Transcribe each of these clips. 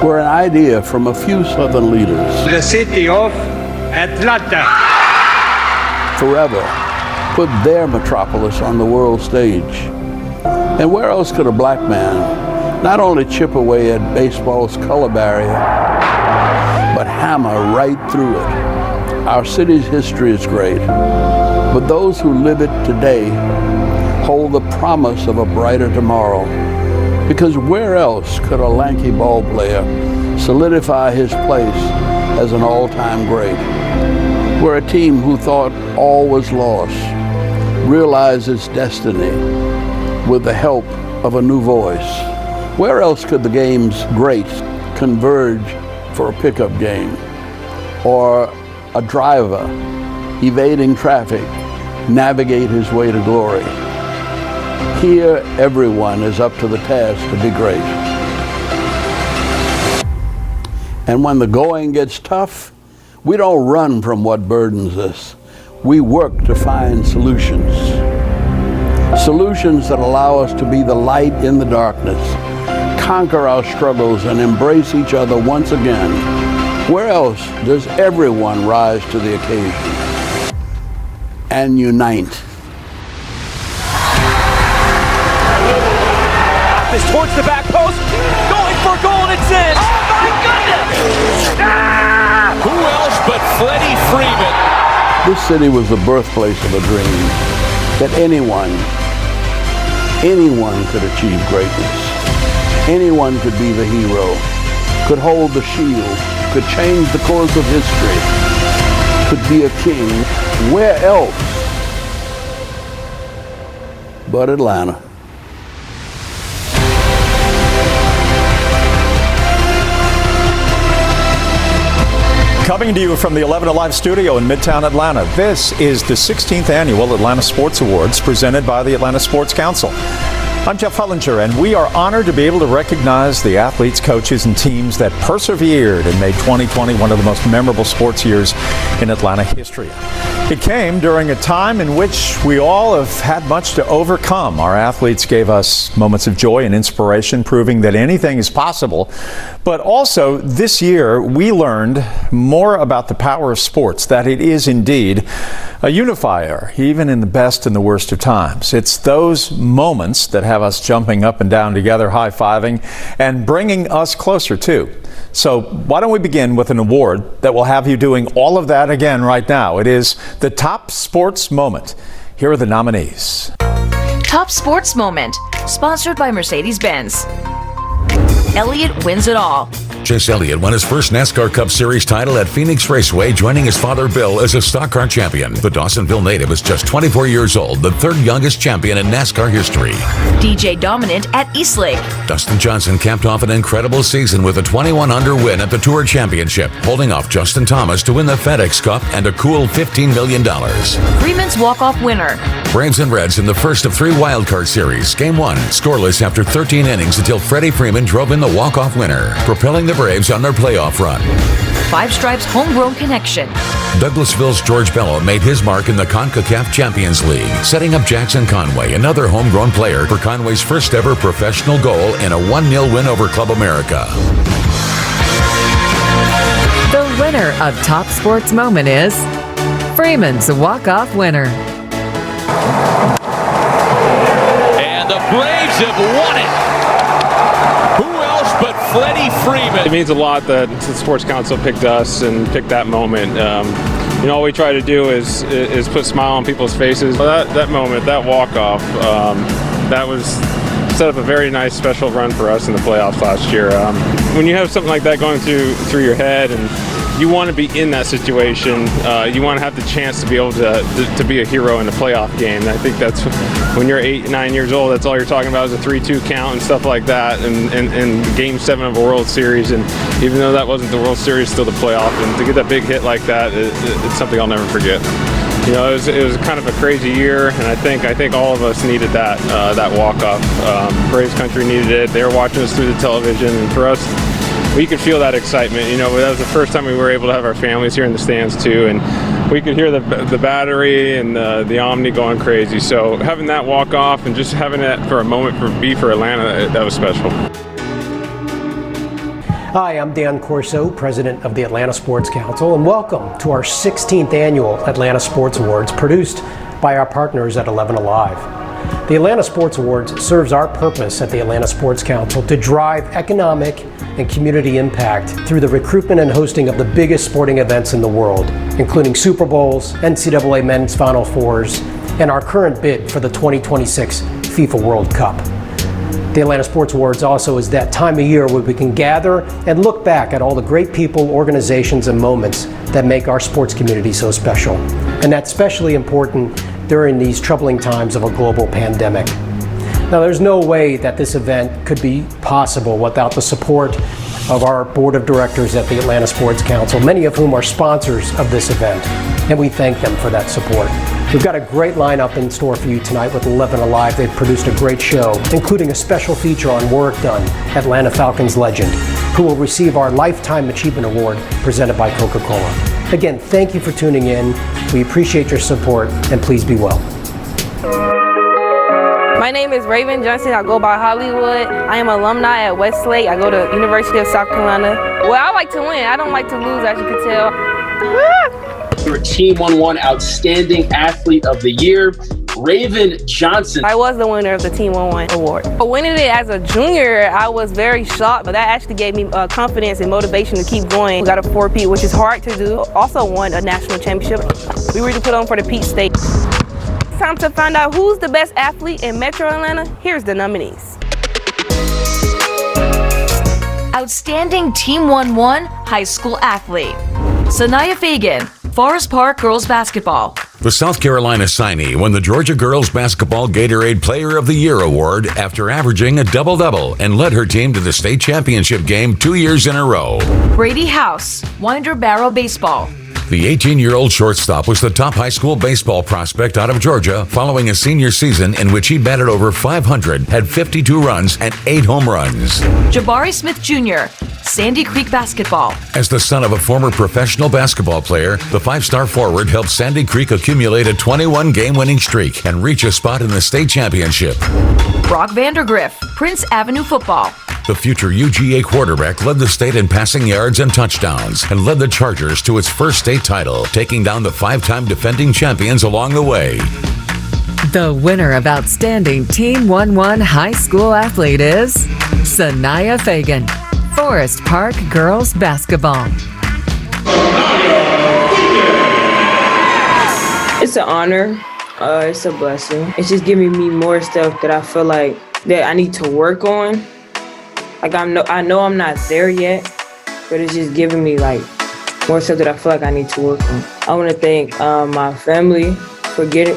were an idea from a few Southern leaders. The city of Atlanta Forever put their metropolis on the world stage. And where else could a black man not only chip away at baseball's color barrier, but hammer right through it? Our city's history is great, but those who live it today hold the promise of a brighter tomorrow. Because where else could a lanky ball player solidify his place as an all-time great? Where a team who thought all was lost realized its destiny with the help of a new voice. Where else could the game's greats converge for a pickup game? Or a driver evading traffic navigate his way to glory? Here, everyone is up to the task to be great. And when the going gets tough, we don't run from what burdens us. We work to find solutions. Solutions that allow us to be the light in the darkness, conquer our struggles, and embrace each other once again. Where else does everyone rise to the occasion and unite? This towards the back post, going for a goal, and it's in. Oh my goodness! Ah! Who else but Freddie Freeman? This city was the birthplace of a dream that anyone could achieve greatness. Anyone could be the hero, could hold the shield, could change the course of history, could be a king. Where else but Atlanta? Coming to you from the 11 Alive studio in Midtown Atlanta, this is the 16th Annual Atlanta Sports Awards presented by the Atlanta Sports Council. I'm Jeff Hullinger, and we are honored to be able to recognize the athletes, coaches, and teams that persevered and made 2020 one of the most memorable sports years in Atlanta history. It came during a time in which we all have had much to overcome. Our athletes gave us moments of joy and inspiration, proving that anything is possible. But also, this year, we learned more about the power of sports, that it is indeed a unifier, even in the best and the worst of times. It's those moments that have us jumping up and down together, high-fiving, and bringing us closer, too. So why don't we begin with an award that will have you doing all of that again right now. It is the Top Sports Moment. Here are the nominees. Top Sports Moment, sponsored by Mercedes-Benz. Elliott wins it all. Chase Elliott won his first NASCAR Cup Series title at Phoenix Raceway, joining his father Bill as a stock car champion. The Dawsonville native is just 24 years old, the third youngest champion in NASCAR history. DJ dominant at Eastlake. Dustin Johnson capped off an incredible season with a 21-under win at the Tour Championship, holding off Justin Thomas to win the FedEx Cup and a cool $15 million. Freeman's walk-off winner. Braves and Reds in the first of 3 wildcard series. Game 1, scoreless after 13 innings until Freddie Freeman drove in the walk-off winner, propelling the Braves on their playoff run. Five Stripes homegrown connection. Douglasville's George Bello made his mark in the CONCACAF Champions League, setting up Jackson Conway, another homegrown player, for Conway's first ever professional goal in a 1-0 win over Club America. The winner of Top Sports Moment is Freeman's walk-off winner. And the Braves have won it. Who else but Freddie Freeman? It means a lot that the Sports Council picked us and picked that moment. All we try to do is put a smile on people's faces. That moment, that walk-off, that was set up a very nice special run for us in the playoffs last year. When you have something like that going through your head, and you want to be in that situation, you want to have the chance to be able to be a hero in a playoff game. And I think that's when you're 8, 9 years old, that's all you're talking about is a 3-2 count and stuff like that, and Game 7 of a World Series. And even though that wasn't the World Series, still the playoff, and to get that big hit like that, it's something I'll never forget. It was kind of a crazy year, and I think all of us needed that walk-off. Braves country needed it. They were watching us through the television, and for us, we could feel that excitement. That was the first time we were able to have our families here in the stands too, and we could hear the battery and the Omni going crazy. So having that walk off and just having that for a moment for Atlanta, that was special. Hi, I'm Dan Corso, President of the Atlanta Sports Council, and welcome to our 16th annual Atlanta Sports Awards, produced by our partners at 11 Alive. The Atlanta Sports Awards serves our purpose at the Atlanta Sports Council to drive economic and community impact through the recruitment and hosting of the biggest sporting events in the world, including Super Bowls, NCAA Men's Final Fours, and our current bid for the 2026 FIFA World Cup. The Atlanta Sports Awards also is that time of year where we can gather and look back at all the great people, organizations, and moments that make our sports community so special. And that's especially important during these troubling times of a global pandemic. Now, there's no way that this event could be possible without the support of our board of directors at the Atlanta Sports Council, many of whom are sponsors of this event, and we thank them for that support. We've got a great lineup in store for you tonight with 11 Alive. They've produced a great show, including a special feature on work done, Atlanta Falcons legend, who will receive our Lifetime Achievement Award presented by Coca-Cola. Again, thank you for tuning in. We appreciate your support, and please be well. My name is Raven Johnson. I go by Hollywood. I am an alumni at Westlake. I go to University of South Carolina. Well, I like to win. I don't like to lose, as you can tell. Your Team 1-1 Outstanding Athlete of the Year, Raven Johnson. I was the winner of the Team 1-1 award. Winning it as a junior, I was very shocked, but that actually gave me confidence and motivation to keep going. We got a 4-peat, which is hard to do. Also won a national championship. We were to put on for the Peach State. It's time to find out who's the best athlete in Metro Atlanta. Here's the nominees. Outstanding Team 1-1 High School Athlete, Sanaya Fagan, Forest Park Girls Basketball. The South Carolina signee won the Georgia Girls Basketball Gatorade Player of the Year award after averaging a double-double and led her team to the state championship game 2 years in a row. Brady House, Winder Barrow Baseball. The 18-year-old shortstop was the top high school baseball prospect out of Georgia following a senior season in which he batted over 500, had 52 runs, and 8 home runs. Jabari Smith Jr., Sandy Creek Basketball. As the son of a former professional basketball player, the 5-star forward helped Sandy Creek accumulate a 21 game-winning streak and reach a spot in the state championship. Brock Vandergriff, Prince Avenue Football. The future UGA quarterback led the state in passing yards and touchdowns and led the Chargers to its first state title, taking down the 5-time defending champions along the way. The winner of Outstanding Team 1-1 High School Athlete is Sanaya Fagan, Forest Park Girls Basketball. It's an honor. It's a blessing. It's just giving me more stuff that I feel like that I need to work on. Like I know I'm not there yet, but it's just giving me like more stuff that I feel like I need to work on. I want to thank my family for getting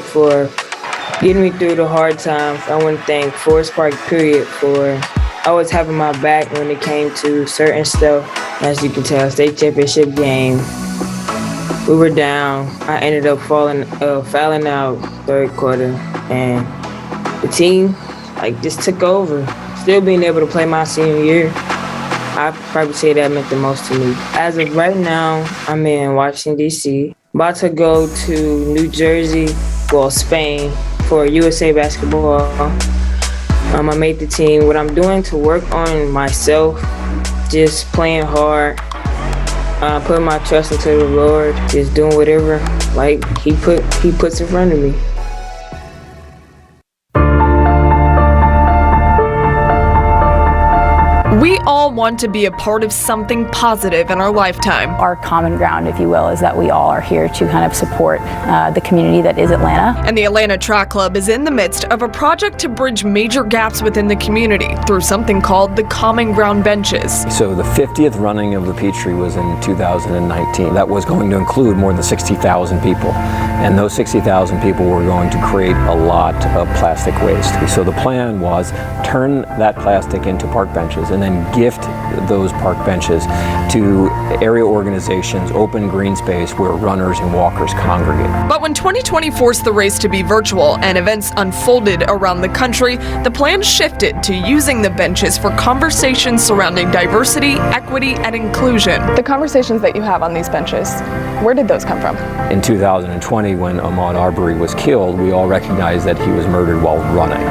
me through the hard times. I want to thank Forest Park period for always having my back when it came to certain stuff. As you can tell, state championship game, we were down. I ended up fouling out third quarter, and the team just took over. Still being able to play my senior year, I'd probably say that meant the most to me. As of right now, I'm in Washington, D.C. About to go to New Jersey, Spain, for USA basketball. I made the team. What I'm doing to work on myself, just playing hard, putting my trust into the Lord, just doing whatever He puts in front of me. We all want to be a part of something positive in our lifetime. Our common ground, if you will, is that we all are here to kind of support the community that is Atlanta. And the Atlanta Track Club is in the midst of a project to bridge major gaps within the community through something called the Common Ground Benches. So the 50th running of the Peachtree was in 2019. That was going to include more than 60,000 people. And those 60,000 people were going to create a lot of plastic waste. So the plan was turn that plastic into park benches and then gift those park benches to area organizations, open green space where runners and walkers congregate. But when 2020 forced the race to be virtual and events unfolded around the country, the plan shifted to using the benches for conversations surrounding diversity, equity, and inclusion. The conversations that you have on these benches, where did those come from? In 2020, when Ahmaud Arbery was killed, we all recognized that he was murdered while running.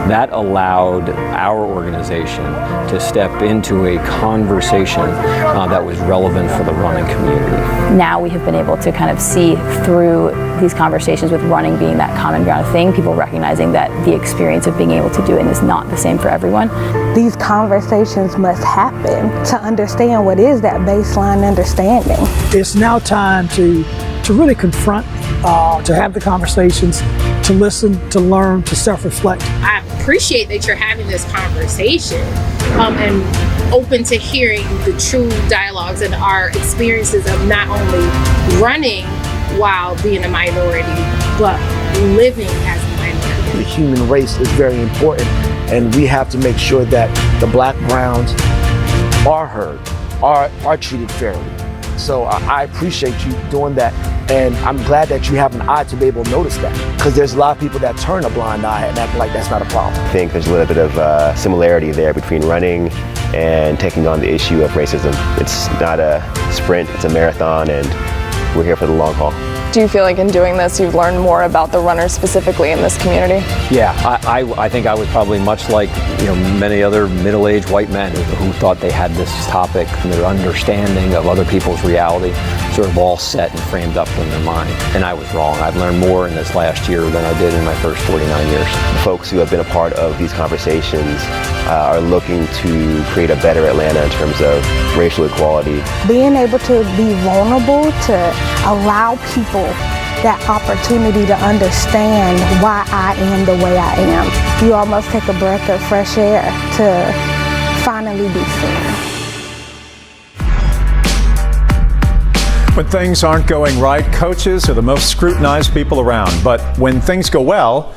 That allowed our organization to step into a conversation that was relevant for the running community. Now we have been able to kind of see through these conversations with running being that common ground thing, people recognizing that the experience of being able to do it is not the same for everyone. These conversations must happen to understand what is that baseline understanding. It's now time to really confront, to have the conversations, to listen, to learn, to self-reflect. I appreciate that you're having this conversation and open to hearing the true dialogues and our experiences of not only running while being a minority, but living as a minority. The human race is very important, and we have to make sure that the Black Browns are heard, are treated fairly. So I appreciate you doing that, and I'm glad that you have an eye to be able to notice that, because there's a lot of people that turn a blind eye and act like that's not a problem. I think there's a little bit of similarity there between running and taking on the issue of racism. It's not a sprint, it's a marathon, and we're here for the long haul. Do you feel like in doing this you've learned more about the runners specifically in this community? Yeah, I think I was probably much like many other middle-aged white men who thought they had this topic and their understanding of other people's reality sort of all set and framed up in their mind. And I was wrong. I've learned more in this last year than I did in my first 49 years. Folks who have been a part of these conversations are looking to create a better Atlanta in terms of racial equality. Being able to be vulnerable, to allow people that opportunity to understand why I am the way I am. You almost take a breath of fresh air to finally be seen. When things aren't going right, coaches are the most scrutinized people around. But when things go well,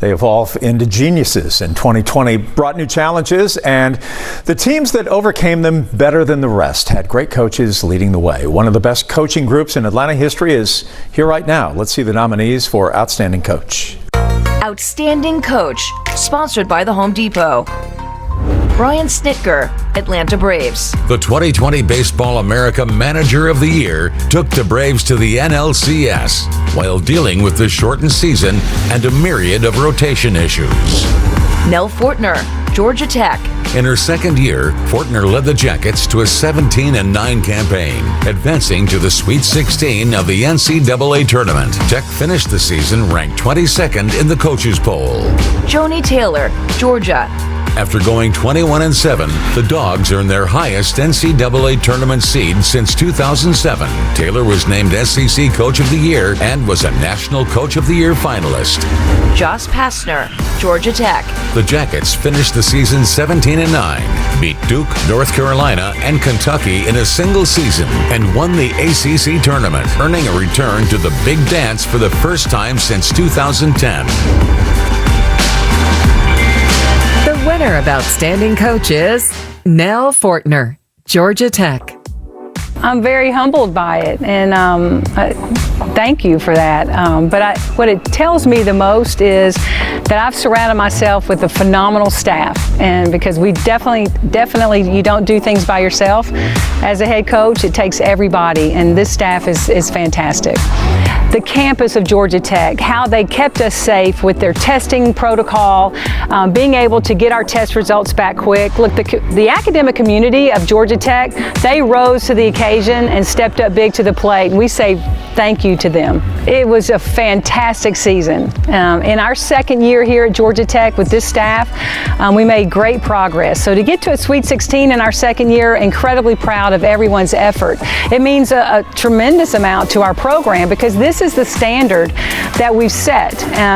they evolve into geniuses. And 2020 brought new challenges, and the teams that overcame them better than the rest had great coaches leading the way. One of the best coaching groups in Atlanta history is here right now. Let's see the nominees for Outstanding Coach. Outstanding Coach, sponsored by the Home Depot. Brian Snitker, Atlanta Braves. The 2020 Baseball America Manager of the Year took the Braves to the NLCS while dealing with the shortened season and a myriad of rotation issues. Nell Fortner, Georgia Tech. In her second year, Fortner led the Jackets to a 17-9 campaign, advancing to the Sweet 16 of the NCAA tournament. Tech finished the season ranked 22nd in the coaches poll. Joni Taylor, Georgia. After going 21-7, the Dogs earned their highest NCAA tournament seed since 2007. Taylor was named SEC Coach of the Year and was a National Coach of the Year finalist. Joss Pastner, Georgia Tech. The Jackets finished the season 17-9, beat Duke, North Carolina, and Kentucky in a single season, and won the ACC tournament, earning a return to the Big Dance for the first time since 2010. The winner of Outstanding Coach is Nell Fortner, Georgia Tech. I'm very humbled by it, and thank you for that. But what it tells me the most is that I've surrounded myself with a phenomenal staff, and because we definitely, you don't do things by yourself. As a head coach, it takes everybody, and this staff is fantastic. The campus of Georgia Tech, how they kept us safe with their testing protocol, being able to get our test results back quick. Look, the academic community of Georgia Tech, they rose to the occasion and stepped up big to the plate. And we say thank you to them. It was a fantastic season. In our second year here at Georgia Tech with this staff, we made great progress. So to get to a Sweet 16 in our second year, incredibly proud of everyone's effort. It means a tremendous amount to our program, because this is the standard that we've set.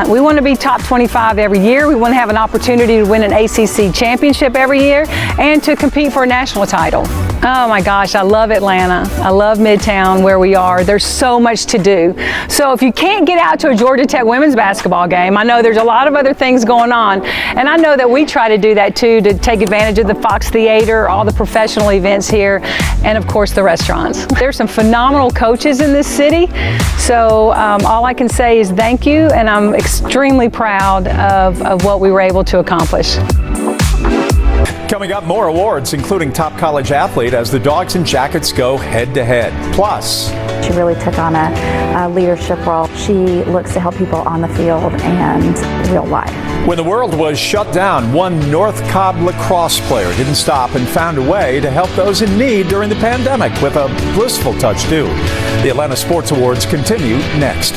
We want to be top 25 every year. We want to have an opportunity to win an ACC championship every year and to compete for a national title. Oh my gosh, I love Atlanta. I love Midtown where we are. There's so much to do. So if you can't get out to a Georgia Tech women's basketball game, I know there's a lot of other things going on. And I know that we try to do that too, to take advantage of the Fox Theater, all the professional events here, and of course the restaurants. There's some phenomenal coaches in this city. So all I can say is thank you, and I'm extremely proud of what we were able to accomplish. Coming up, more awards, including Top College Athlete, as the Dogs and Jackets go head-to-head. Plus, She really took on a leadership role. She looks to help people on the field and real life. When the world was shut down, one North Cobb lacrosse player didn't stop and found a way to help those in need during the pandemic with a blissful touch, too. The Atlanta Sports Awards continue next.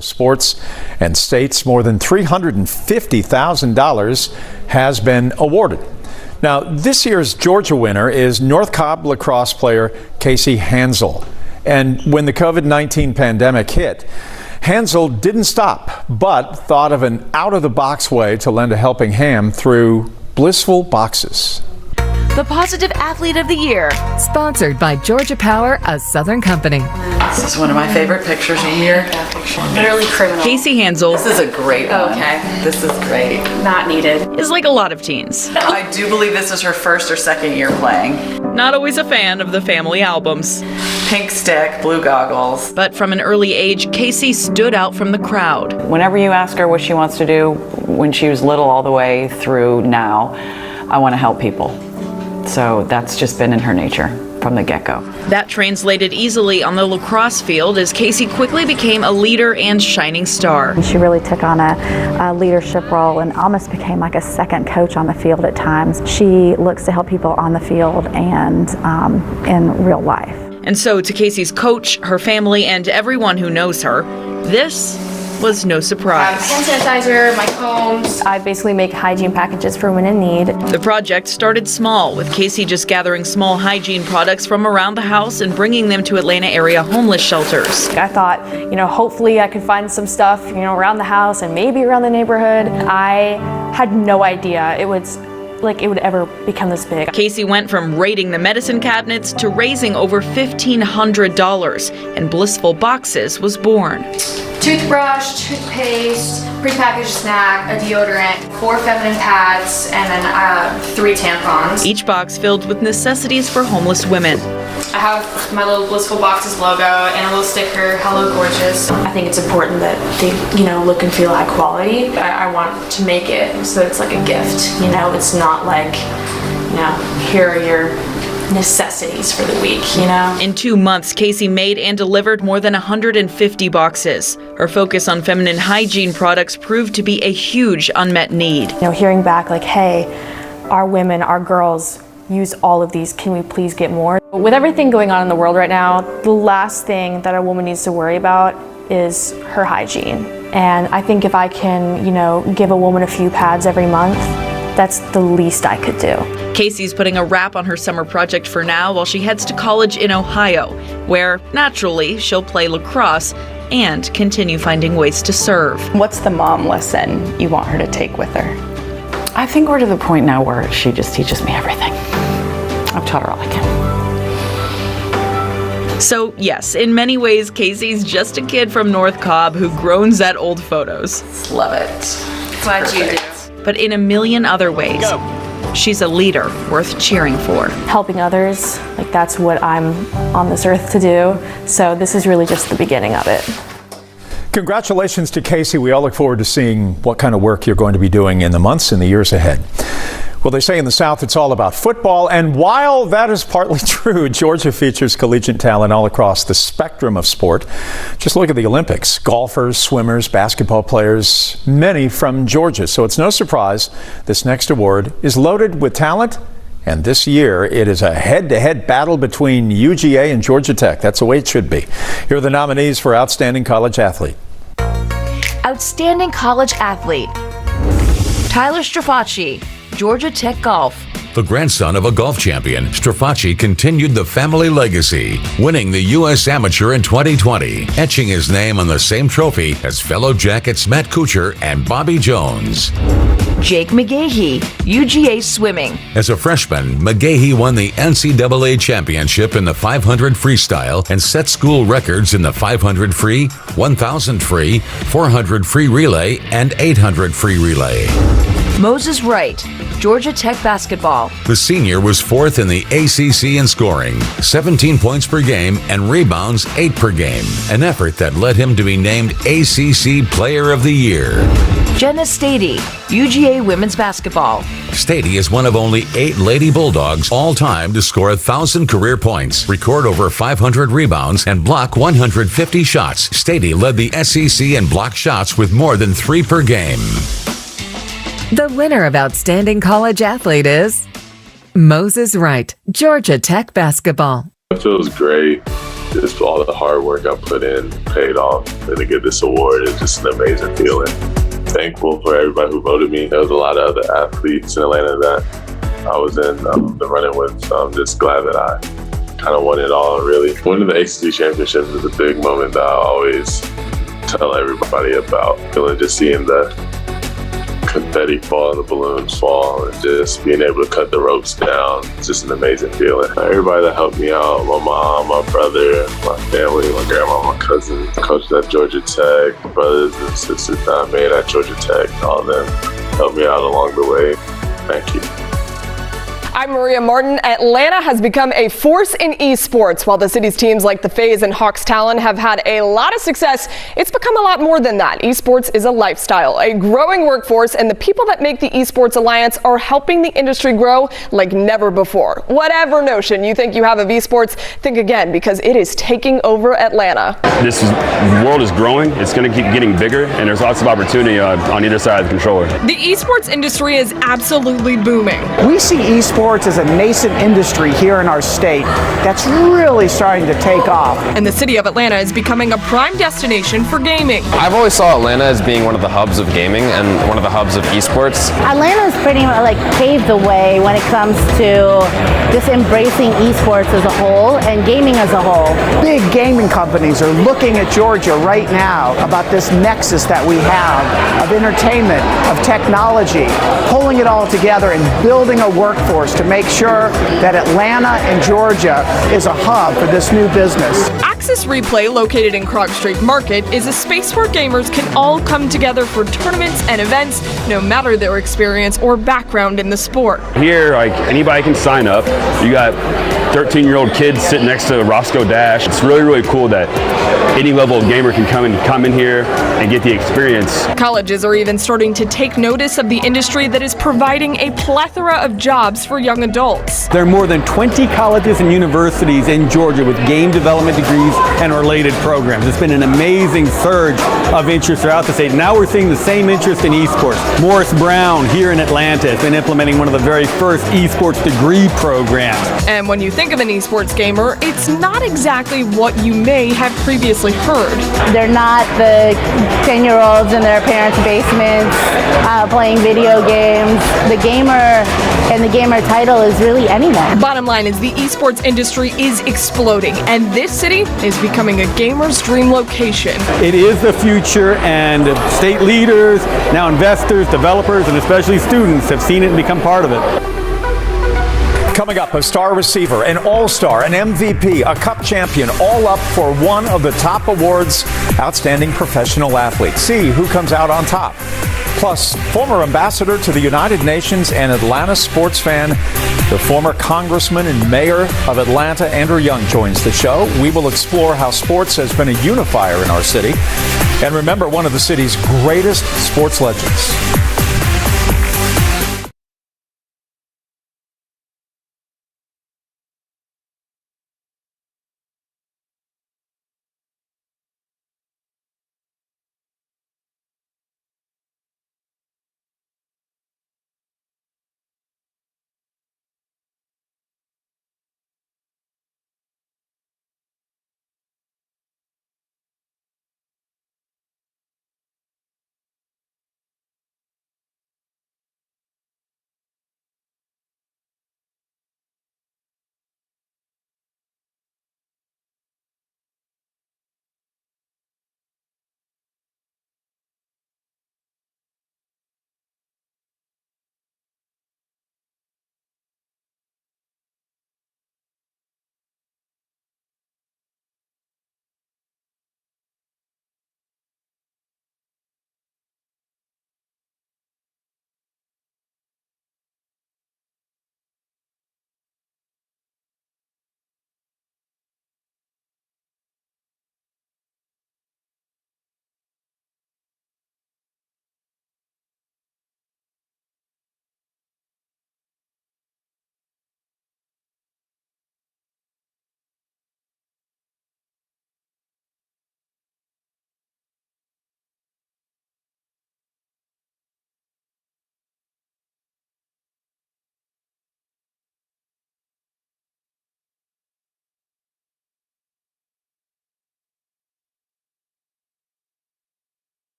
Sports and states, more than $350,000 has been awarded. Now, this year's Georgia winner is North Cobb lacrosse player Casey Hansel. And when the COVID-19 pandemic hit, Hansel didn't stop, but thought of an out-of-the-box way to lend a helping hand through blissful boxes. The Positive Athlete of the Year. Sponsored by Georgia Power, a Southern company. This is one of my favorite pictures from here. Literally criminal. Casey Hansel. This is a great one. Okay. This is great. Not needed. Is like a lot of teens. I do believe this is her first or second year playing. Not always a fan of the family albums. Pink stick, blue goggles. But from an early age, Casey stood out from the crowd. Whenever you ask her what she wants to do when she was little all the way through now, I want to help people. So that's just been in her nature from the get-go. That translated easily on the lacrosse field as Casey quickly became a leader and shining star. She really took on a leadership role and almost became like a second coach on the field at times. She looks to help people on the field and in real life. And so to Casey's coach, her family, and everyone who knows her, this was no surprise. Hand sanitizer, my combs. I basically make hygiene packages for women in need. The project started small, with Casey just gathering small hygiene products from around the house and bringing them to Atlanta area homeless shelters. I thought, hopefully I could find some stuff, around the house and maybe around the neighborhood. I had no idea it would ever become this big. Casey went from raiding the medicine cabinets to raising over $1,500, and Blissful Boxes was born. Toothbrush, toothpaste, prepackaged snack, a deodorant, 4 feminine pads, and then 3 tampons. Each box filled with necessities for homeless women. I have my little Blissful Boxes logo and a little sticker, Hello Gorgeous. I think it's important that they, look and feel high quality. I want to make it so it's like a gift, It's not like, here are your necessities for the week, In 2 months, Casey made and delivered more than 150 boxes. Her focus on feminine hygiene products proved to be a huge unmet need. Hearing back like, hey, our women, our girls use all of these, can we please get more? With everything going on in the world right now, the last thing that a woman needs to worry about is her hygiene. And I think if I can, give a woman a few pads every month, that's the least I could do. Casey's putting a wrap on her summer project for now while she heads to college in Ohio, where, naturally, she'll play lacrosse and continue finding ways to serve. What's the mom lesson you want her to take with her? I think we're to the point now where she just teaches me everything. I've taught her all I can. So, yes, in many ways, Casey's just a kid from North Cobb who groans at old photos. Love it. Glad you do. But in a million other ways, she's a leader worth cheering for. Helping others, that's what I'm on this earth to do. So this is really just the beginning of it. Congratulations to Casey. We all look forward to seeing what kind of work you're going to be doing in the months and the years ahead. Well, they say in the South it's all about football, and while that is partly true, Georgia features collegiate talent all across the spectrum of sport. Just look at the Olympics. Golfers, swimmers, basketball players, many from Georgia. So it's no surprise this next award is loaded with talent, and this year it is a head-to-head battle between UGA and Georgia Tech. That's the way it should be. Here are the nominees for Outstanding College Athlete. Outstanding College Athlete, Tyler Strafacci, Georgia Tech Golf. The grandson of a golf champion, Strafacci continued the family legacy, winning the U.S. Amateur in 2020, etching his name on the same trophy as fellow Jackets Matt Kuchar and Bobby Jones. Jake McGahee, UGA Swimming. As a freshman, McGahee won the NCAA championship in the 500 freestyle and set school records in the 500 free, 1,000 free, 400 free relay, and 800 free relay. Moses Wright, Georgia Tech Basketball. The senior was fourth in the ACC in scoring, 17 points per game and rebounds 8 per game, an effort that led him to be named ACC Player of the Year. Jenna Stady, UGA Women's Basketball. Stady is one of only 8 Lady Bulldogs all time to score 1,000 career points, record over 500 rebounds, and block 150 shots. Stady led the SEC in block shots with more than 3 per game. The winner of Outstanding College Athlete is Moses Wright, Georgia Tech Basketball. It feels great. Just all the hard work I put in paid off, and to get this award is just an amazing feeling. Thankful for everybody who voted me. There was a lot of other athletes in Atlanta that I was in the running with, so I'm just glad that I kind of won it all, really. Winning the ACC championship is a big moment that I always tell everybody about. Just seeing the confetti fall and the balloons fall and just being able to cut the ropes down. It's just an amazing feeling. Everybody that helped me out, my mom, my brother, my family, my grandma, my cousins, coaches at Georgia Tech, my brothers and sisters that I made at Georgia Tech, all of them helped me out along the way. Thank you. I'm Maria Martin. Atlanta has become a force in esports. While the city's teams like the FaZe and Hawks Talon have had a lot of success, it's become a lot more than that. Esports is a lifestyle, a growing workforce, and the people that make the Esports Alliance are helping the industry grow like never before. Whatever notion you think you have of esports, think again, because it is taking over Atlanta. This world is growing. It's going to keep getting bigger, and there's lots of opportunity on either side of the controller. The esports industry is absolutely booming. We see esports as a nascent industry here in our state that's really starting to take off. And the city of Atlanta is becoming a prime destination for gaming. I've always saw Atlanta as being one of the hubs of gaming and one of the hubs of esports. Atlanta's pretty much paved the way when it comes to just embracing esports as a whole and gaming as a whole. Big gaming companies are looking at Georgia right now about this nexus that we have of entertainment, of technology, pulling it all together and building a workforce to make sure that Atlanta and Georgia is a hub for this new business. Access Replay, located in Krog Street Market, is a space where gamers can all come together for tournaments and events, no matter their experience or background in the sport. Here, anybody can sign up. You got 13-year-old kids sitting next to Roscoe Dash. It's really, really cool that any level of gamer can come in here and get the experience. Colleges are even starting to take notice of the industry that is providing a plethora of jobs for young adults. There are more than 20 colleges and universities in Georgia with game development degrees and related programs. It's been an amazing surge of interest throughout the state. Now we're seeing the same interest in esports. Morris Brown here in Atlanta has been implementing one of the very first esports degree programs. And when you think of an esports gamer, it's not exactly what you may have previously heard. They're not the 10-year-olds in their parents' basements playing video games. The gamer and the gamer title is really anyone. Bottom line is the esports industry is exploding, and this city is becoming a gamer's dream location. It is the future, and state leaders, now investors, developers, and especially students have seen it and become part of it. Coming up, a star receiver, an all-star, an MVP, a cup champion, all up for one of the top awards, Outstanding Professional Athlete. See who comes out on top. Plus, former ambassador to the United Nations and Atlanta sports fan, the former congressman and mayor of Atlanta, Andrew Young, joins the show. We will explore how sports has been a unifier in our city and remember one of the city's greatest sports legends.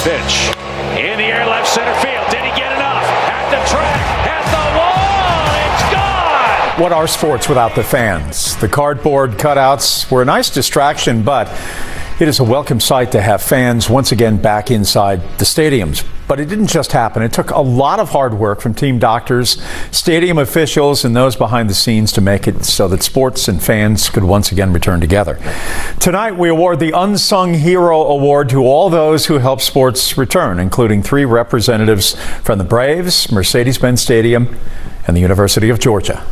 Pitch in the air, left center field. Did he get enough? At the track, at the wall, it's gone! What are sports without the fans? The cardboard cutouts were a nice distraction, but it is a welcome sight to have fans once again back inside the stadiums. But it didn't just happen. It took a lot of hard work from team doctors, stadium officials, and those behind the scenes to make it so that sports and fans could once again return together. Tonight, we award the Unsung Hero Award to all those who helped sports return, including 3 representatives from the Braves, Mercedes-Benz Stadium, and the University of Georgia.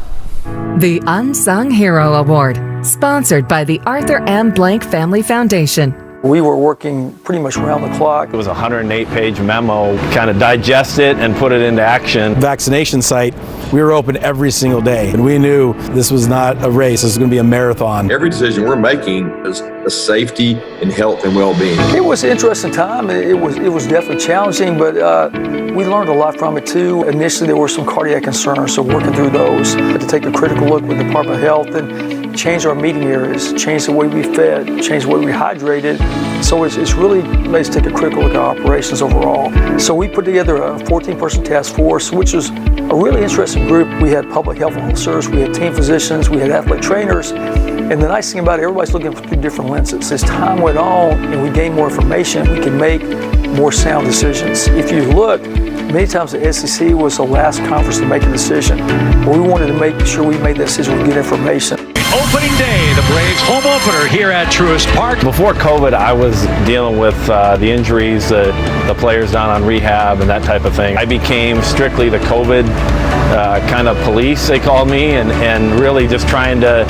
The Unsung Hero Award, sponsored by the Arthur M. Blank Family Foundation. We were working pretty much around the clock. It was a 108-page memo, kind of digest it and put it into action. Vaccination site, we were open every single day, and we knew this was not a race, this was going to be a marathon. Every decision we're making is a safety and health and well-being. It was an interesting time. It was definitely challenging, but we learned a lot from it too. Initially, there were some cardiac concerns, so working through those, had to take a critical look with the Department of Health and change our meeting areas, change the way we fed, change the way we hydrated. So it's really made us take a critical look at our operations overall. So we put together a 14-person task force, which was a really interesting group. We had public health officers, we had team physicians, we had athletic trainers. And the nice thing about it, everybody's looking through different lenses. As time went on and we gained more information, we could make more sound decisions. If you look, many times the SEC was the last conference to make a decision. But we wanted to make sure we made that decision with good information. opening day, the Braves home opener here at Truist Park. Before COVID, I was dealing with the injuries, the players down on rehab and that type of thing. I became strictly the COVID kind of police, they called me, and really just trying to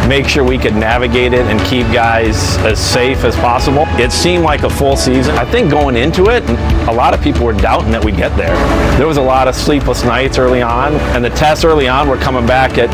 make sure we could navigate it and keep guys as safe as possible. It seemed like a full season. I think going into it, a lot of people were doubting that we'd get there. There was a lot of sleepless nights early on, and the tests early on were coming back at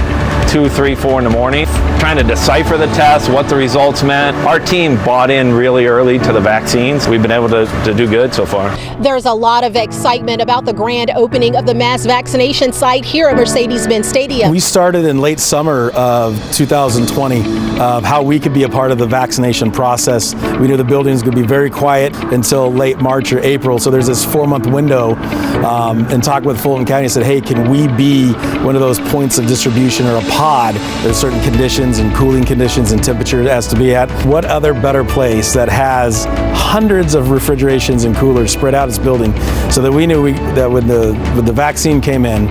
2, 3, 4 in the morning, trying to decipher the tests, what the results meant. Our team bought in really early to the vaccines. We've been able to do good so far. There's a lot of excitement about the grand opening of the mass vaccination site here at Mercedes-Benz Stadium. We started in late summer of 2020 of how we could be a part of the vaccination process. We knew the buildings would be very quiet until late March or April, so there's this 4-month window, and talked with Fulton County and said, hey, can we be one of those points of distribution or a pod? There's certain conditions and cooling conditions and temperature it has to be at. What other better place that has hundreds of refrigerations and coolers spread out its building, so that we knew that when the vaccine came in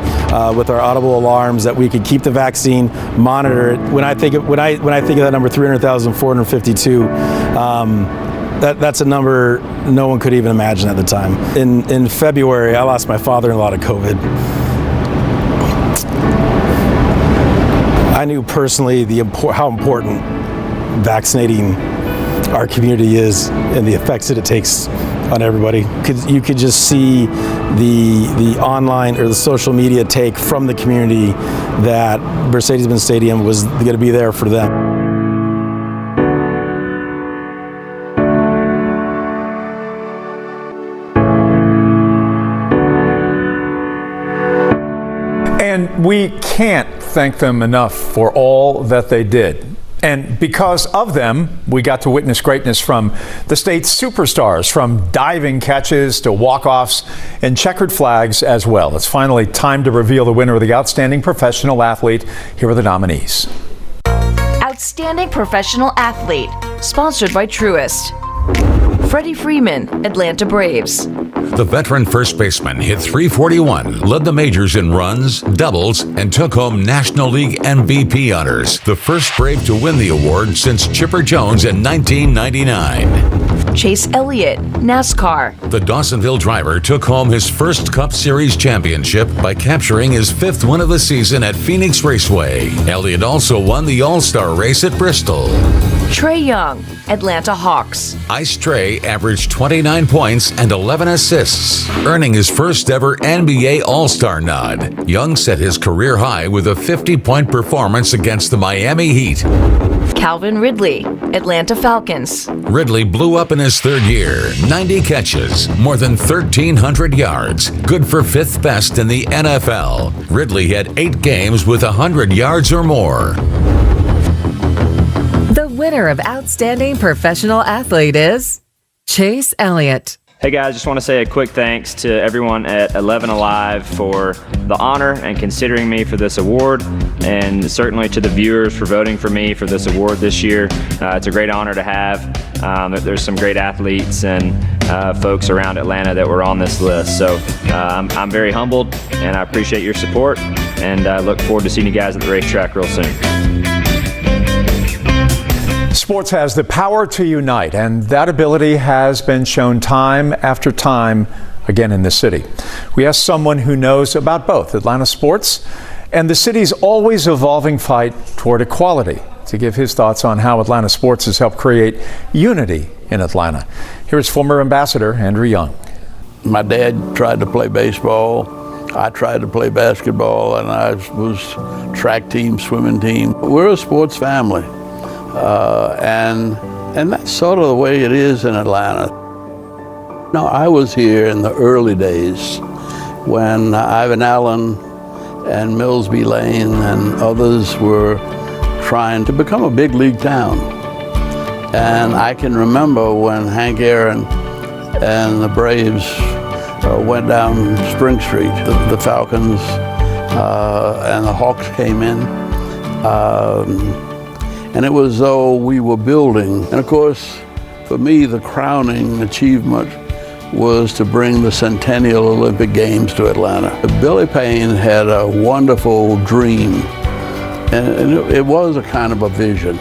with our audible alarms, that we could keep the vaccine, monitor it. When I think of that number 300,452, that's a number no one could even imagine at the time. In February, I lost my father-in-law to COVID. I knew personally how important vaccinating our community is and the effects that it takes on everybody. You could just see the online or the social media take from the community that Mercedes-Benz Stadium was going to be there for them. And we can't thank them enough for all that they did. And because of them, we got to witness greatness from the state's superstars, from diving catches to walk-offs and checkered flags as well. It's finally time to reveal the winner of the Outstanding Professional Athlete. Here are the nominees. Outstanding Professional Athlete, sponsored by Truist. Freddie Freeman, Atlanta Braves. The veteran first baseman hit .341, led the majors in runs, doubles, and took home National League MVP honors, the first Brave to win the award since Chipper Jones in 1999. Chase Elliott, NASCAR. The Dawsonville driver took home his first Cup Series championship by capturing his 5th win of the season at Phoenix Raceway. Elliott also won the All-Star race at Bristol. Trey Young, Atlanta Hawks. Ice Trey averaged 29 points and 11 assists, earning his first ever NBA All-Star nod. Young set his career high with a 50-point performance against the Miami Heat. Calvin Ridley, Atlanta Falcons. Ridley blew up in his 3rd year, 90 catches, more than 1,300 yards, good for 5th best in the NFL. Ridley had 8 games with 100 yards or more. The winner of Outstanding Professional Athlete is Chase Elliott. Hey guys, just want to say a quick thanks to everyone at 11 Alive for the honor and considering me for this award, and certainly to the viewers for voting for me for this award this year. It's a great honor to have. There's some great athletes and folks around Atlanta that were on this list. So I'm very humbled, and I appreciate your support, and I look forward to seeing you guys at the racetrack real soon. Sports has the power to unite, and that ability has been shown time after time again in this city. We asked someone who knows about both Atlanta sports and the city's always evolving fight toward equality to give his thoughts on how Atlanta sports has helped create unity in Atlanta. Here's former Ambassador Andrew Young. My dad tried to play baseball. I tried to play basketball, and I was track team, swimming team. We're a sports family. And that's sort of the way it is in Atlanta. No, I was here in the early days when Ivan Allen and Millsby Lane and others were trying to become a big league town. And I can remember when Hank Aaron and the Braves went down Spring Street, the Falcons and the Hawks came in. And it was as though we were building. And of course, for me, the crowning achievement was to bring the Centennial Olympic Games to Atlanta. Billy Payne had a wonderful dream And it was a kind of a vision.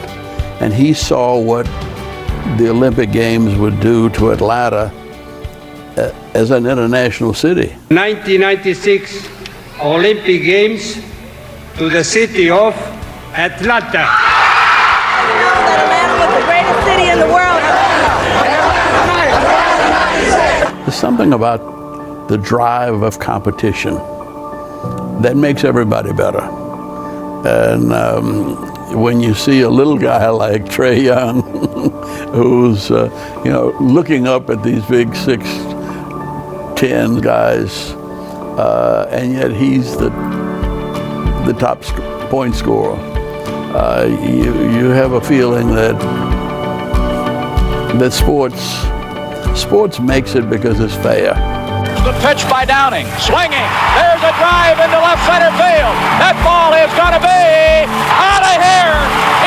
And he saw what the Olympic Games would do to Atlanta as an international city. 1996 Olympic Games to the city of Atlanta. You know that Atlanta was the greatest city in the world. There's something about the drive of competition that makes everybody better. And when you see a little guy like Trae Young, who's looking up at these big 6'10" guys, and yet he's the top point scorer, you have a feeling that sports makes it because it's fair. The pitch by Downing, swinging. There's a drive into left center field. That ball is going to be out of here.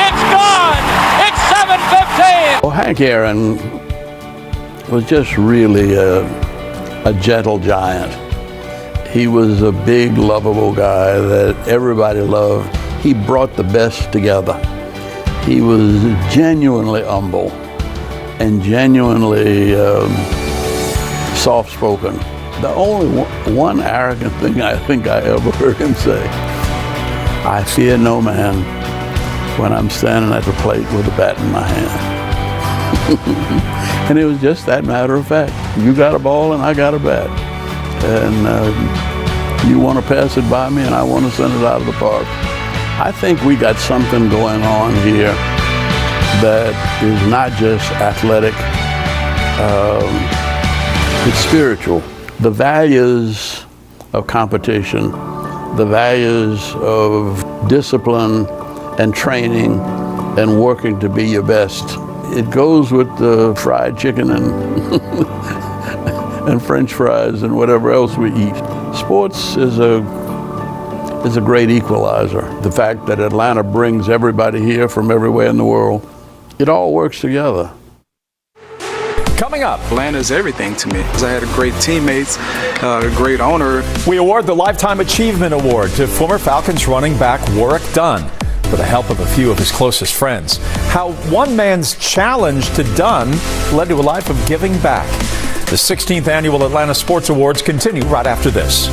It's gone. It's 7:15. Well, Hank Aaron was just really a gentle giant. He was a big, lovable guy that everybody loved. He brought the best together. He was genuinely humble and genuinely soft-spoken. The only one arrogant thing I think I ever heard him say, I fear no man when I'm standing at the plate with a bat in my hand. And it was just that matter of fact. You got a ball and I got a bat. And you want to pass it by me and I want to send it out of the park. I think we got something going on here that is not just athletic, it's spiritual. The values of competition, the values of discipline and training and working to be your best. It goes with the fried chicken and and French fries and whatever else we eat. Sports is a great equalizer. The fact that Atlanta brings everybody here from everywhere in the world, it all works together. Coming up, Atlanta's everything to me. I had great teammates, a great owner. We award the Lifetime Achievement Award to former Falcons running back Warrick Dunn with the help of a few of his closest friends. How one man's challenge to Dunn led to a life of giving back. The 16th Annual Atlanta Sports Awards continue right after this.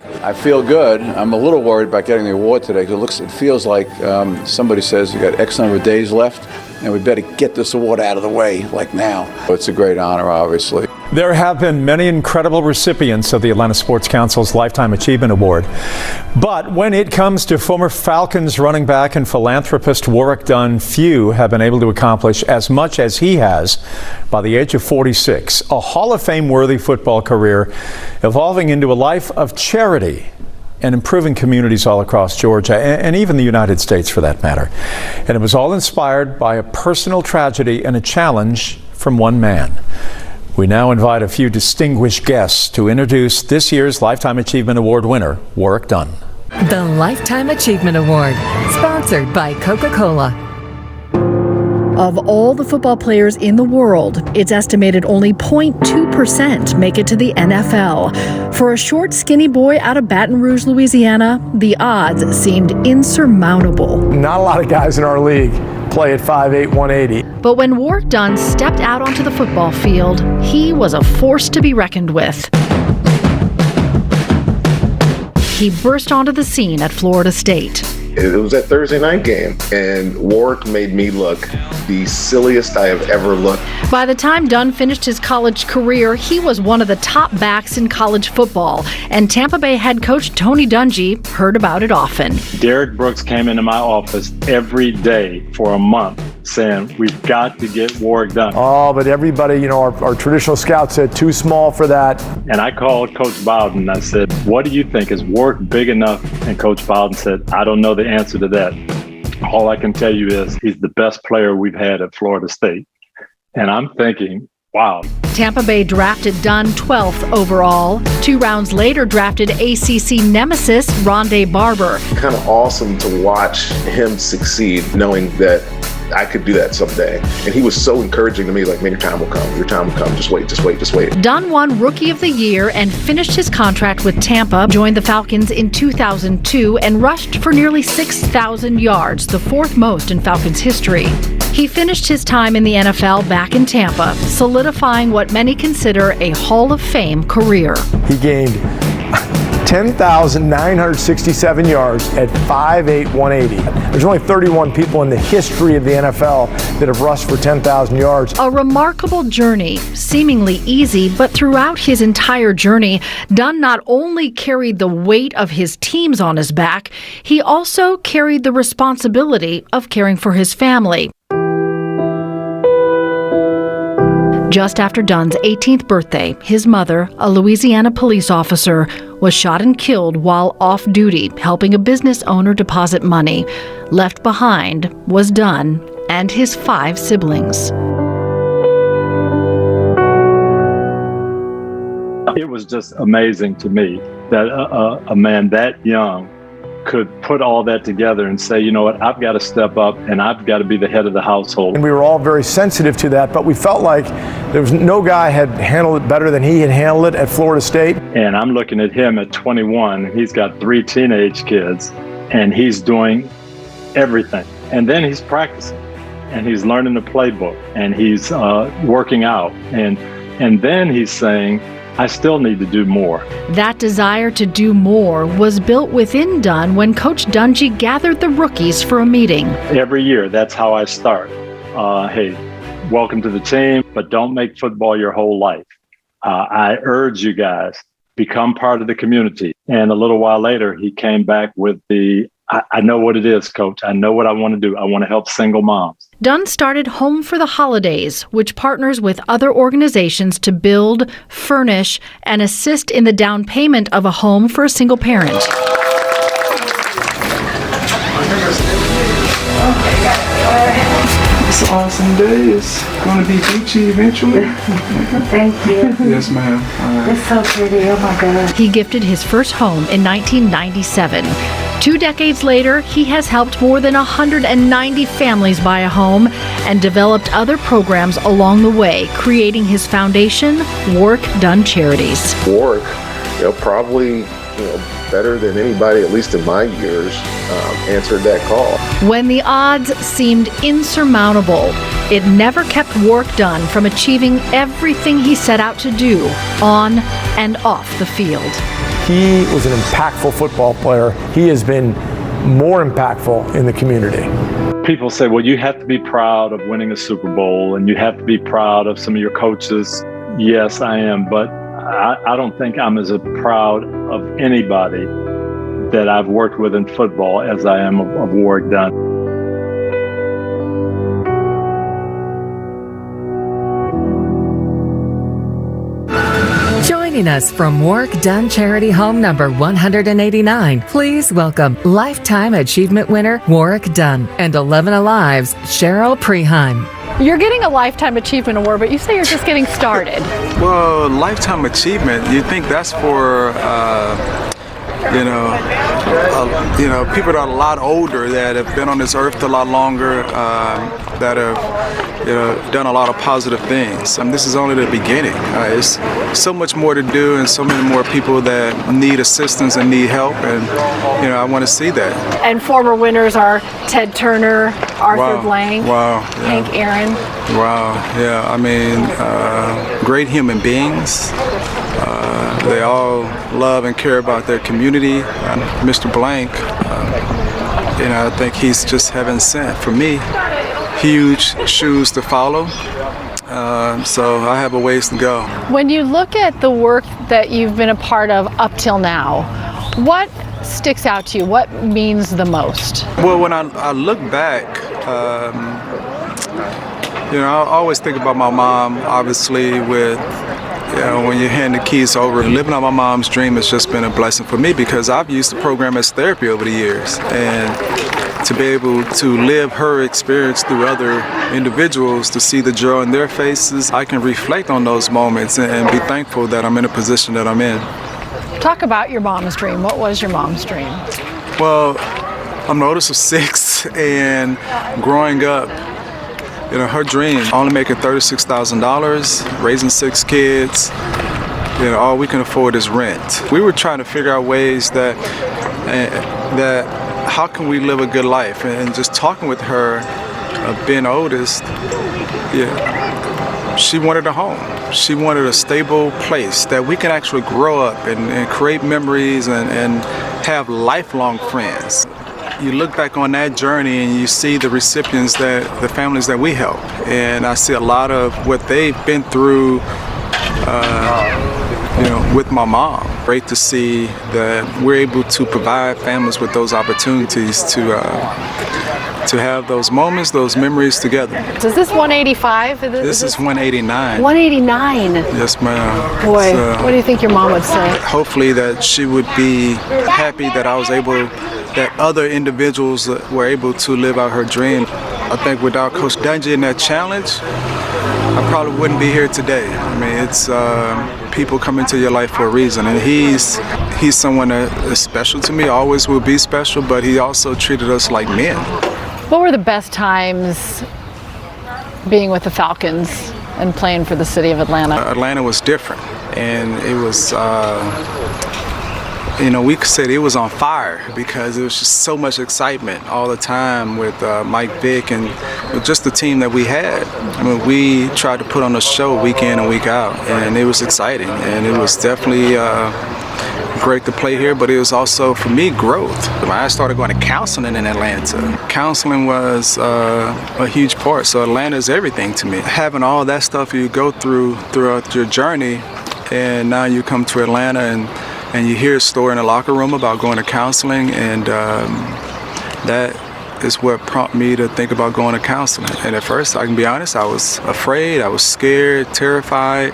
I feel good. I'm a little worried about getting the award today because it feels like somebody says you got X number of days left and we better get this award out of the way like now. It's a great honor, obviously. There have been many incredible recipients of the Atlanta Sports Council's Lifetime Achievement Award. But when it comes to former Falcons running back and philanthropist Warrick Dunn, few have been able to accomplish as much as he has by the age of 46. A Hall of Fame-worthy football career evolving into a life of charity and improving communities all across Georgia and even the United States for that matter. And it was all inspired by a personal tragedy and a challenge from one man. We now invite a few distinguished guests to introduce this year's Lifetime Achievement Award winner, Warrick Dunn. The Lifetime Achievement Award, sponsored by Coca-Cola. Of all the football players in the world, it's estimated only 0.2% make it to the NFL. For a short, skinny boy out of Baton Rouge, Louisiana, the odds seemed insurmountable. Not a lot of guys in our league play at 5'8", 180. But when Warrick Dunn stepped out onto the football field, he was a force to be reckoned with. He burst onto the scene at Florida State. It was that Thursday night game, and Warrick made me look the silliest I have ever looked. By the time Dunn finished his college career, he was one of the top backs in college football, and Tampa Bay head coach Tony Dungy heard about it often. Derek Brooks came into my office every day for a month saying, we've got to get Warrick Dunn. Oh, but everybody, our traditional scouts said too small for that. And I called Coach Bowden. I said, what do you think? Is Warrick big enough? And Coach Bowden said, I don't know the answer to that. All I can tell you is he's the best player we've had at Florida State. And I'm thinking, wow. Tampa Bay drafted Dunn 12th overall. 2 rounds later drafted ACC nemesis Rondé Barber. Kind of awesome to watch him succeed, knowing that I could do that someday. And he was so encouraging to me, like, man, your time will come. Your time will come. Just wait, just wait, just wait. Dunn won Rookie of the Year and finished his contract with Tampa, joined the Falcons in 2002, and rushed for nearly 6,000 yards, the 4th most in Falcons history. He finished his time in the NFL back in Tampa, solidifying what many consider a Hall of Fame career. He gained 10,967 yards at 5'8", 180. There's only 31 people in the history of the NFL that have rushed for 10,000 yards. A remarkable journey, seemingly easy, but throughout his entire journey, Dunn not only carried the weight of his teams on his back, he also carried the responsibility of caring for his family. Just after Dunn's 18th birthday, his mother, a Louisiana police officer, was shot and killed while off duty helping a business owner deposit money. Left behind was Dunn and his 5 siblings. It was just amazing to me that a man that young could put all that together and say, you know what, I've got to step up and I've got to be the head of the household. And we were all very sensitive to that, but we felt like there was no guy had handled it better than he had handled it at Florida State. And I'm looking at him at 21, and he's got 3 teenage kids, and he's doing everything. And then he's practicing, and he's learning the playbook, and he's working out. And then he's saying, I still need to do more. That desire to do more was built within Dunn when Coach Dungy gathered the rookies for a meeting. Every year, that's how I start. Hey, welcome to the team, but don't make football your whole life. I urge you guys, become part of the community. And a little while later, he came back with I know what it is, Coach. I know what I want to do. I want to help single moms. Dunn started Home for the Holidays, which partners with other organizations to build, furnish, and assist in the down payment of a home for a single parent. This awesome day is going to be Gucci eventually. Thank you. Yes, ma'am. It's so pretty. Oh, my God. He gifted his first home in 1997. 2 decades later, he has helped more than 190 families buy a home and developed other programs along the way, creating his foundation, Warrick Dunn Charities. Warrick they'll probably, better than anybody, at least in my years, answered that call. When the odds seemed insurmountable, it never kept Warrick Dunn from achieving everything he set out to do on and off the field. He was an impactful football player. He has been more impactful in the community. People say, well, you have to be proud of winning a Super Bowl and you have to be proud of some of your coaches. Yes, I am, but I don't think I'm as proud of anybody that I've worked with in football as I am of Warrick Dunn. Joining us from Warrick Dunn Charity Home number 189, please welcome Lifetime Achievement winner Warrick Dunn and 11 Alive's Cheryl Preheim. You're getting a Lifetime Achievement Award, but you say you're just getting started. Well, Lifetime Achievement, you think that's for, people that are a lot older, that have been on this earth a lot longer, that have done a lot of positive things. This is only the beginning. It's so much more to do and so many more people that need assistance and need help, and I want to see that. And former winners are Ted Turner, Arthur Blank, Hank Aaron. Wow, yeah, great human beings. They all love and care about their community. Mr. Blank, I think he's just heaven sent for me. Huge shoes to follow. So I have a ways to go. When you look at the work that you've been a part of up till now, what sticks out to you? What means the most? Well, when I look back, I always think about my mom, obviously, with when you hand the keys over. Living on my mom's dream has just been a blessing for me because I've used the program as therapy over the years. And to be able to live her experience through other individuals, to see the joy in their faces, I can reflect on those moments and be thankful that I'm in a position that I'm in. Talk about your mom's dream. What was your mom's dream? Well, I'm the oldest of 6, and growing up, her dream, only making $36,000, raising 6 kids, all we can afford is rent. We were trying to figure out ways that how can we live a good life? And just talking with her, being oldest, she wanted a home. She wanted a stable place that we can actually grow up and create memories and have lifelong friends. You look back on that journey and you see the recipients, the families that we help, and I see a lot of what they've been through, with my mom. Great to see that we're able to provide families with those opportunities to have those moments, those memories together. So is this 185? This is 189. 189? Yes, ma'am. Boy, what do you think your mom would say? Hopefully that she would be happy that I was able, that other individuals were able to live out her dream. I think without Coach Dungy and that challenge, I probably wouldn't be here today. It's people come into your life for a reason, and he's someone that is special to me, always will be special, but he also treated us like men. What were the best times being with the Falcons and playing for the city of Atlanta? Atlanta was different, and it was, we could say it was on fire because there was just so much excitement all the time with Mike Vick and with just the team that we had. We tried to put on a show week in and week out, and it was exciting, and it was definitely great to play here, but it was also, for me, growth. I started going to counseling in Atlanta. Counseling was a huge part, so Atlanta is everything to me. Having all that stuff you go throughout your journey, and now you come to Atlanta and you hear a story in the locker room about going to counseling, and that is what prompted me to think about going to counseling. And at first, I can be honest, I was afraid, I was scared, terrified,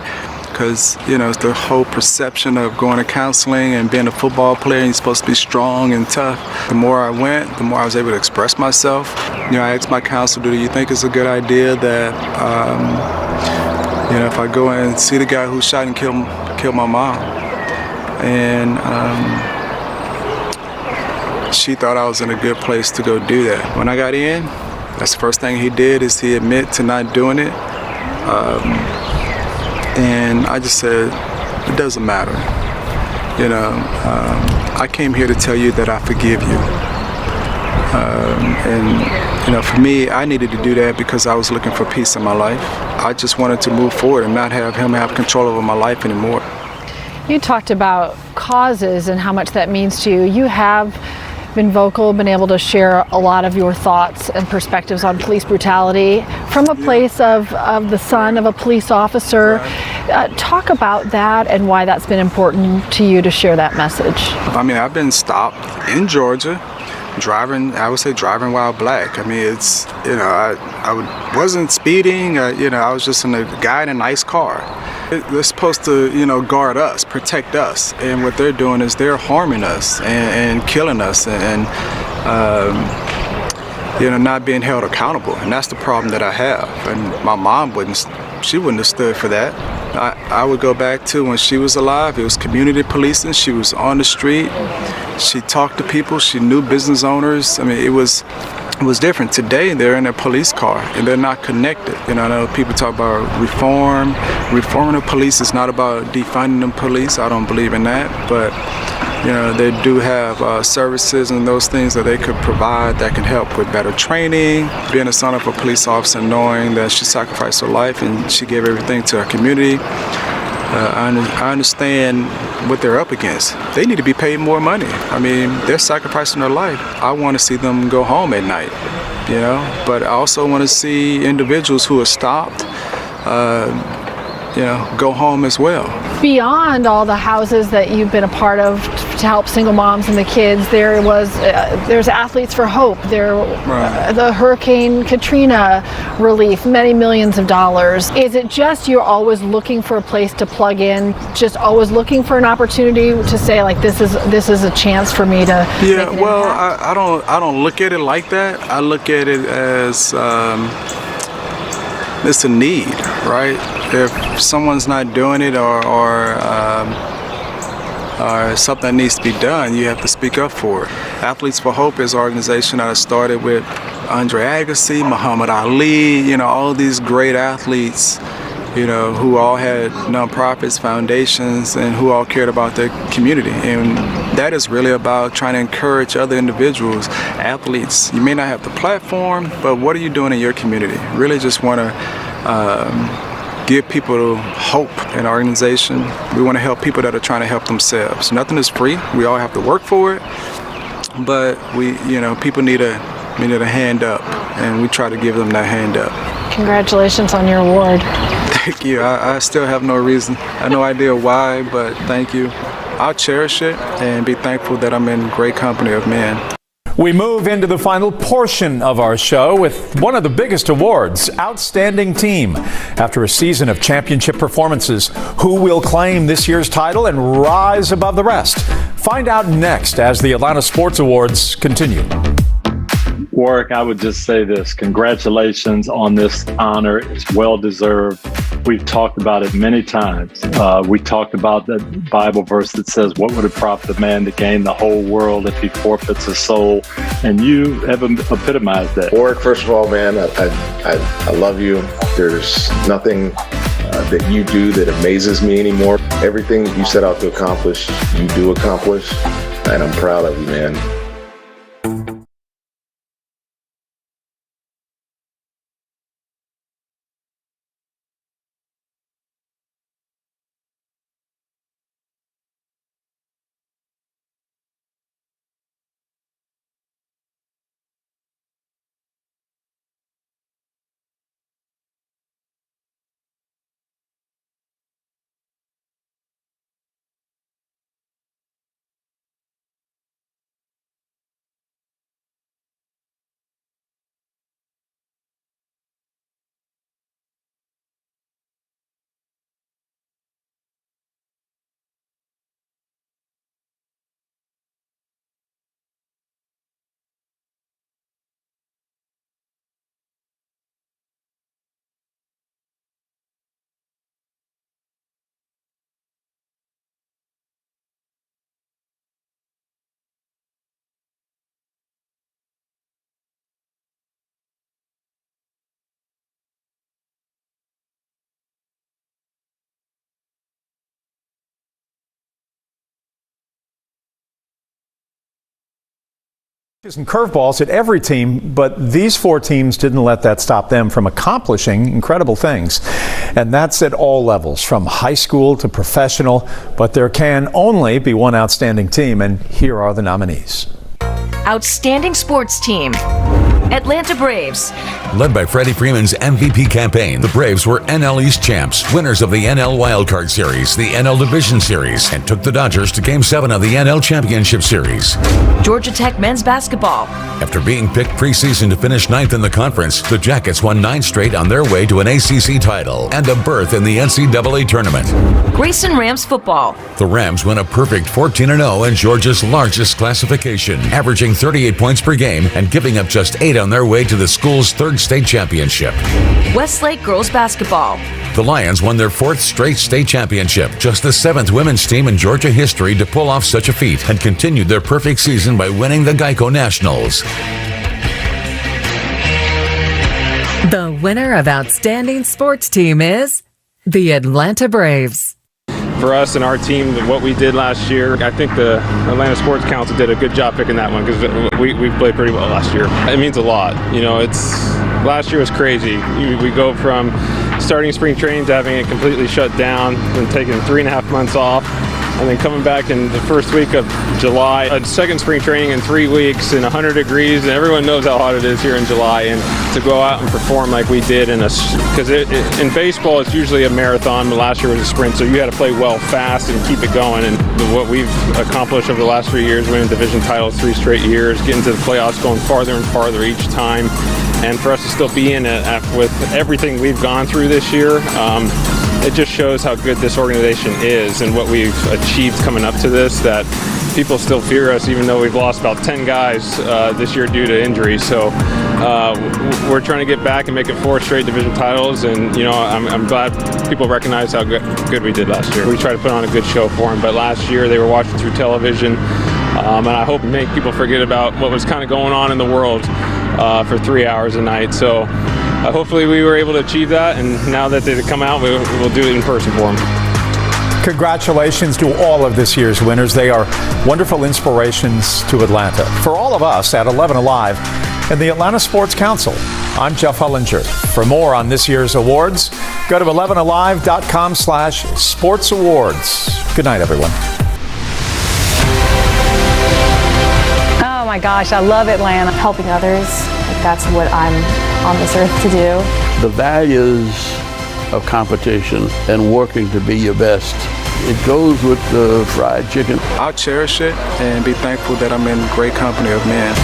because the whole perception of going to counseling and being a football player, and you're supposed to be strong and tough. The more I went, the more I was able to express myself. I asked my counselor, do you think it's a good idea that if I go and see the guy who shot and killed my mom? And she thought I was in a good place to go do that. When I got in, that's the first thing he did, is he admit to not doing it. And I just said, it doesn't matter. I came here to tell you that I forgive you. For me, I needed to do that because I was looking for peace in my life. I just wanted to move forward and not have him have control over my life anymore. You talked about causes and how much that means to you. You have been vocal, been able to share a lot of your thoughts and perspectives on police brutality from a place of the son of a police officer. Talk about that and why that's been important to you to share that message. I mean, I've been stopped in Georgia driving, I would say driving while black. I mean, it's, I wasn't speeding, I was just a guy in a nice car. They're supposed to, guard us, protect us. And what they're doing is they're harming us and killing us and not being held accountable. And that's the problem that I have. And my mom wouldn't have stood for that. I would go back to when she was alive. It was community policing. She was on the street. She talked to people. She knew business owners. I mean, it was different. Today, they're in a police car and they're not connected. I know people talk about reform. Reforming the police is not about defunding the police. I don't believe in that. But they do have services and those things that they could provide that can help with better training. Being a son of a police officer, knowing that she sacrificed her life and she gave everything to her community, I understand what they're up against. They need to be paid more money. I mean, they're sacrificing their life. I want to see them go home at night, but I also want to see individuals who are stopped, go home as well. Beyond all the houses that you've been a part of to help single moms and the kids, there's Athletes for Hope. The Hurricane Katrina relief, many millions of dollars. Is it just you're always looking for a place to plug in, just always looking for an opportunity to say like this is a chance for me to? Yeah, well, I don't look at it like that. I look at it as it's a need, right? If someone's not doing it or something needs to be done, you have to speak up for it. Athletes for Hope is an organization that I started with Andre Agassi, Muhammad Ali, all these great athletes, who all had nonprofits, foundations, and who all cared about their community. And that is really about trying to encourage other individuals, athletes. You may not have the platform, but what are you doing in your community? Really just want to give people hope in our organization. We want to help people that are trying to help themselves. Nothing is free. We all have to work for it, but people need a hand up, and we try to give them that hand up. Congratulations on your award. Thank you. I still have no reason. I have no idea why, but thank you. I'll cherish it and be thankful that I'm in great company of men. We move into the final portion of our show with one of the biggest awards, Outstanding Team. After a season of championship performances, who will claim this year's title and rise above the rest? Find out next as the Atlanta Sports Awards continue. Warwick, I would just say this. Congratulations on this honor. It's well deserved. We've talked about it many times. We talked about that Bible verse that says, what would it profit a man to gain the whole world if he forfeits his soul? And you have epitomized that. Warwick, first of all, man, I love you. There's nothing that you do that amazes me anymore. Everything that you set out to accomplish, you do accomplish. And I'm proud of you, man. And curveballs at every team, but these 4 teams didn't let that stop them from accomplishing incredible things. And that's at all levels, from high school to professional, but there can only be one outstanding team, and here are the nominees. Outstanding sports team. Atlanta Braves. Led by Freddie Freeman's MVP campaign, the Braves were NL East champs, winners of the NL Wildcard Series, the NL Division Series, and took the Dodgers to Game 7 of the NL Championship Series. Georgia Tech men's basketball. After being picked preseason to finish 9th in the conference, the Jackets won 9 straight on their way to an ACC title and a berth in the NCAA tournament. Grayson Rams football. The Rams win a perfect 14-0 in Georgia's largest classification, averaging 38 points per game and giving up just 8 on their way to the school's 3rd state championship. Westlake girls basketball. The Lions won their 4th straight state championship, just the 7th women's team in Georgia history to pull off such a feat, and continued their perfect season by winning the Geico Nationals. The winner of Outstanding Sports Team is the Atlanta Braves. For us and our team, what we did last year, I think the Atlanta Sports Council did a good job picking that one because we played pretty well last year. It means a lot. You know, last year was crazy. We go from starting spring training to having it completely shut down and taking 3.5 months off, and then coming back in the first week of July, a second spring training in 3 weeks and 100 degrees, and everyone knows how hot it is here in July, and to go out and perform like we did because in baseball it's usually a marathon, but last year was a sprint, so you had to play well fast and keep it going. And what we've accomplished over the last 3 years, winning division titles 3 straight years, getting to the playoffs, going farther and farther each time, and for us to still be in it with everything we've gone through this year, it just shows how good this organization is and what we've achieved coming up to this, that people still fear us even though we've lost about 10 guys this year due to injury. So we're trying to get back and make it 4 straight division titles, and you know, I'm glad people recognize how good we did last year. We tried to put on a good show for them, but last year they were watching through television, and I hope make people forget about what was kind of going on in the world for 3 hours a night. So hopefully we were able to achieve that, and now that they've come out, we'll do it in person for them. Congratulations to all of this year's winners. They are wonderful inspirations to Atlanta. For all of us at 11 Alive and the Atlanta Sports Council, I'm Jeff Hullinger. For more on this year's awards, go to 11alive.com/sports awards. Good night, everyone. Oh my gosh, I love Atlanta. Helping others, that's what I'm on this earth to do. The values of competition and working to be your best. It goes with the fried chicken. I'll cherish it and be thankful that I'm in great company of men.